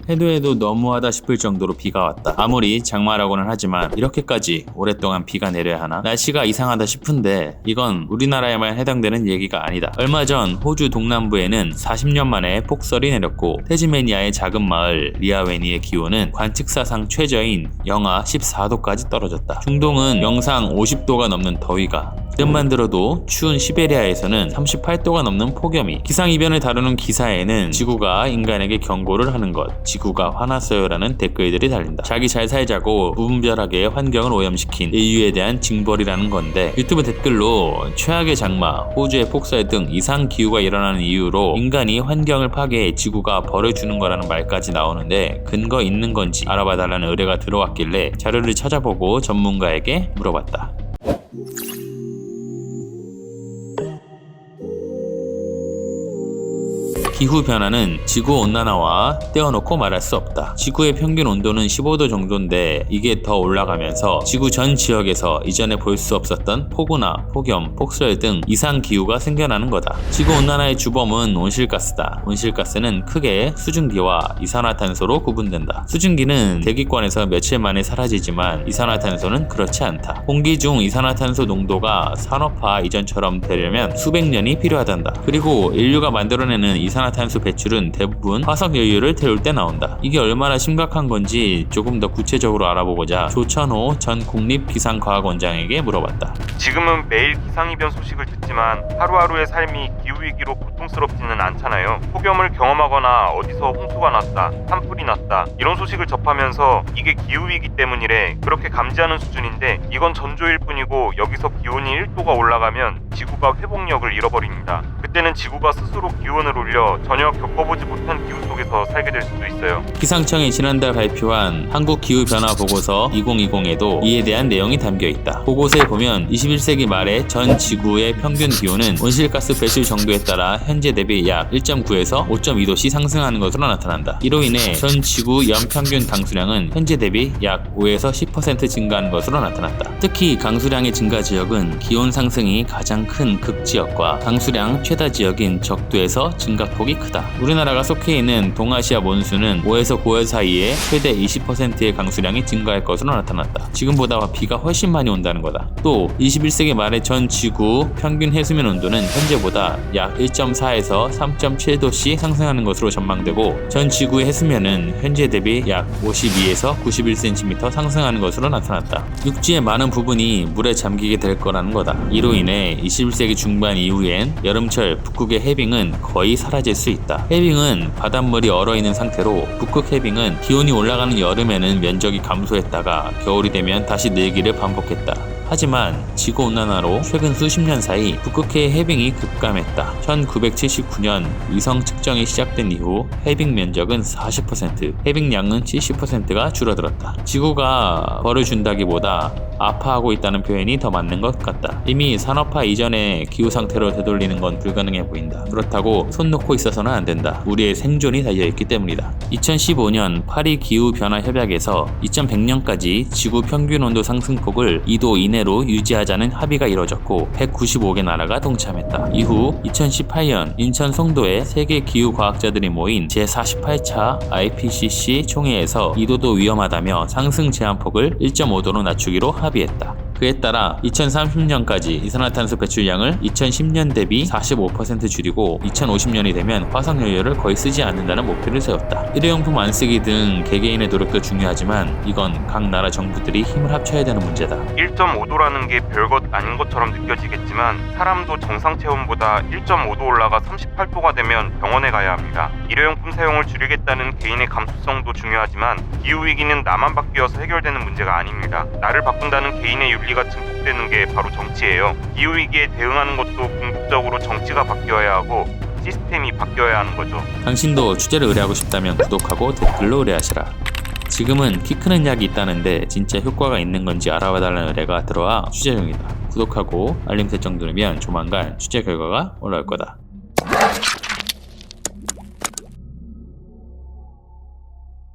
해도 너무하다 싶을 정도로 비가 왔다. 아무리 장마라고는 하지만 이렇게까지 오랫동안 비가 내려야 하나? 날씨가 이상하다 싶은데 이건 우리나라에만 해당되는 얘기가 아니다. 얼마 전 호주 동남부에는 40년 만에 폭설이 내렸고 태즈메니아의 작은 마을 리아웨니의 기온은 관측사상 최저인 영하 14도까지 떨어졌다. 중동은 영상 50도가 넘는 더위가, 이름만 들어도 추운 시베리아에서는 38도가 넘는 폭염이, 기상이변을 다루는 기사에는 지구가 인간에게 경고를 하는 것, 지구가 화났어요라는 댓글들이 달린다. 자기 잘 살자고 무분별하게 환경을 오염시킨 인류에 대한 징벌이라는 건데, 유튜브 댓글로 최악의 장마, 호주의 폭설 등 이상 기후가 일어나는 이유로 인간이 환경을 파괴해 지구가 벌을 주는 거라는 말까지 나오는데 근거 있는 건지 알아봐달라는 의뢰가 들어왔길래 자료를 찾아보고 전문가에게 물어봤다. 기후변화는 지구온난화와 떼어놓고 말할 수 없다. 지구의 평균 온도는 15도 정도인데 이게 더 올라가면서 지구 전 지역에서 이전에 볼 수 없었던 폭우나 폭염, 폭설 등 이상기후가 생겨나는 거다. 지구온난화의 주범은 온실가스다. 온실가스는 크게 수증기와 이산화탄소로 구분된다. 수증기는 대기권에서 며칠 만에 사라지지만 이산화탄소는 그렇지 않다. 공기 중 이산화탄소 농도가 산업화 이전처럼 되려면 수백 년이 필요하단다. 그리고 인류가 만들어내는 이산화탄소 배출은 대부분 화석연료를 태울 때 나온다. 이게 얼마나 심각한 건지 조금 더 구체적으로 알아보고자 조천호 전 국립기상과학원장에게 물어봤다. 지금은 매일 기상이변 소식을 듣지만 하루하루의 삶이 기후위기로 고통스럽지는 않잖아요. 폭염을 경험하거나 어디서 홍수가 났다, 산불이 났다 이런 소식을 접하면서 이게 기후위기 때문이래 그렇게 감지하는 수준인데, 이건 전조일 뿐이고 여기서 기온이 1도가 올라가면 지구가 회복력을 잃어버립니다. 그때는 지구가 스스로 기온을 올려 전혀 겪어보지 못한 기후 속에서 살게 될 수도 있어요. 기상청이 지난달 발표한 한국기후변화보고서 2020에도 이에 대한 내용이 담겨있다. 보고서에 보면 21세기 말에 전 지구의 평균 기온은 온실가스 배출 정도에 따라 현재 대비 약 1.9에서 5.2도씩 상승하는 것으로 나타난다. 이로 인해 전 지구 연평균 강수량은 현재 대비 약 5에서 10% 증가하는 것으로 나타났다. 특히 강수량의 증가 지역은 기온 상승이 가장 큰 극지역과 강수량 최다 지역인 적도에서 증가폭이 크다. 우리나라가 속해 있는 동아시아 몬순은 5에서 9월 사이에 최대 20%의 강수량이 증가할 것으로 나타났다. 지금보다 비가 훨씬 많이 온다는 거다. 또 21세기 말에 전 지구 평균 해수면 온도는 현재보다 약 1.4에서 3.7도씩 상승하는 것으로 전망되고, 전 지구의 해수면은 현재 대비 약 52에서 91cm 상승하는 것으로 나타났다. 육지의 많은 부분이 물에 잠기게 될 거라는 거다. 이로 인해 21세기 중반 이후엔 여름철 북극의 해빙은 거의 사라질 수 있다. 해빙은 바닷물이 얼어있는 상태로, 북극 해빙은 기온이 올라가는 여름에는 면적이 감소했다가 겨울이 되면 다시 늘기를 반복했다. 하지만 지구온난화로 최근 수십 년 사이 북극해의 해빙이 급감했다. 1979년 위성 측정이 시작된 이후 해빙 면적은 40%, 해빙량은 70%가 줄어들었다. 지구가 벌을 준다기보다 아파하고 있다는 표현이 더 맞는 것 같다. 이미 산업화 이전의 기후 상태로 되돌리는 건 불가능해 보인다. 그렇다고 손 놓고 있어서는 안 된다. 우리의 생존이 달려있기 때문이다. 2015년 파리 기후변화협약에서 2100년까지 지구 평균 온도 상승폭을 2도 이내로 유지하자는 합의가 이뤄졌고 195개 나라가 동참했다. 이후 2018년 인천 송도에 세계 기후과학자들이 모인 제48차 IPCC 총회에서 2도도 위험하다며 상승 제한폭을 1.5도로 낮추기로 합의했다. 그에 따라 2030년까지 이산화탄소 배출량을 2010년 대비 45% 줄이고 2050년이 되면 화석연료를 거의 쓰지 않는다는 목표를 세웠다. 일회용품 안 쓰기 등 개개인의 노력도 중요하지만 이건 각 나라 정부들이 힘을 합쳐야 되는 문제다. 1.5도라는 게 별것 아닌 것처럼 느껴지겠지만 사람도 정상 체온보다 1.5도 올라가 38도가 되면 병원에 가야 합니다. 일회용품 사용을 줄이겠다는 개인의 감수성도 중요하지만 기후위기는 나만 바뀌어서 해결되는 문제가 아닙니다. 나를 바꾼다는 개인의 윤리가 증폭되는 게 바로 정치예요. 기후위기에 대응하는 것도 궁극적으로 정치가 바뀌어야 하고 시스템이 바뀌어야 하는 거죠. 당신도 취재를 의뢰하고 싶다면 구독하고 댓글로 의뢰하시라. 지금은 키 크는 약이 있다는데 진짜 효과가 있는 건지 알아봐달라는 의뢰가 들어와 취재 중이다. 구독하고 알림 설정 누르면 조만간 취재 결과가 올라올 거다.